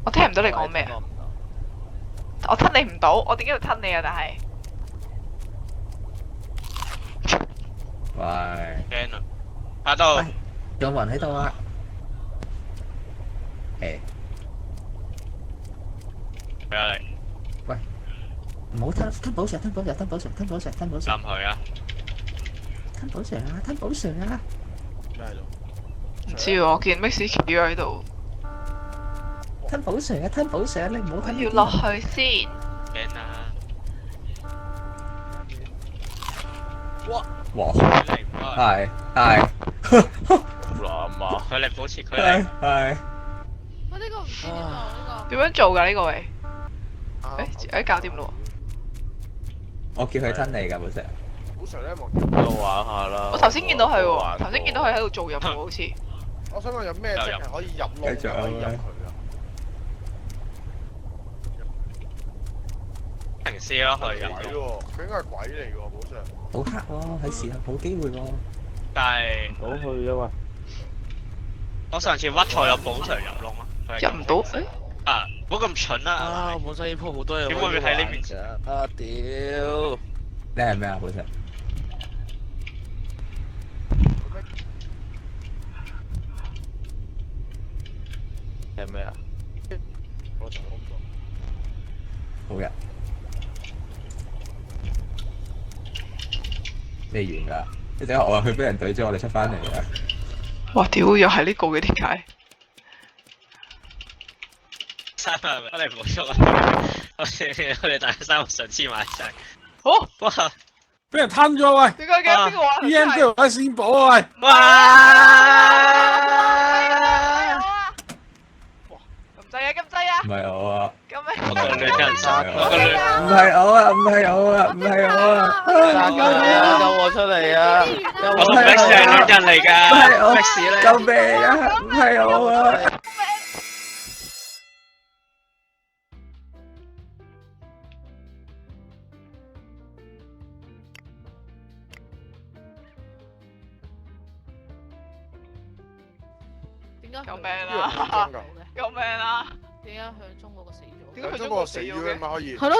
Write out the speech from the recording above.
我聽唔到你講咩啊？我吞你唔到，我點解要吞你啊？但係喂，驚啊！喺度喂，有冇人喺度啊？誒，俾我嚟喂，唔好吞寶石，吞寶石，吞寶石，吞寶石，吞寶石，撳佢啊！吞寶石啊，吞寶石啊！咩喺度？唔知喎，我見 Mix 企咗喺度，吞寶石啊，吞寶石啊，你唔好我吞呢啲要落去先。驚啊！哇！哇，佢嚟唔該，係，好啦，阿媽。佢嚟保持佢嚟。係，我呢個唔知點做呢點樣做㗎呢個位？誒搞掂咯我叫佢吞你㗎，寶石。好常咧，望住玩下啦。我頭先見到佢喎，頭先見到佢喺度做任務好似。我想問有咩即係可以入窿繼續啊可以入佢啊？平時咯，佢鬼喎，佢應該係鬼嚟㗎喎，寶上。好黑喎，係時候冇機會喎。但係唔好去啊嘛！我上次屈錯有寶上入窿啊，入唔到，誒啊！唔好咁蠢啦！啊，我本身呢鋪好多嘢。點會喺呢邊？啊屌！你係咩啊，寶石？係咩啊？我就咁好嘅。未完㗎，一陣我話佢俾人懟咗，我哋出翻嚟㗎。哇屌，又係呢個嘅點解？三萬，我哋補充啊！我哋大家三個上千萬齊。好，哇！俾人吞咗喂點解嘅？邊個話！E M 邊度喺線寶啊喂！撳掣啊！撳掣啊！唔係我啊！撳咩？我個女人殺，我個女。唔係我啊！唔係我啊！唔係我啊！殺佢啊！救我出嚟啊！我同 Max 係女人嚟㗎。唔係我 Max 咧。救命啊！唔係我啊！點解救命呢個啊！真㗎。救命啊！點解向中嗰個死咗？點解佢中國死咗嘅咪可以？係咯。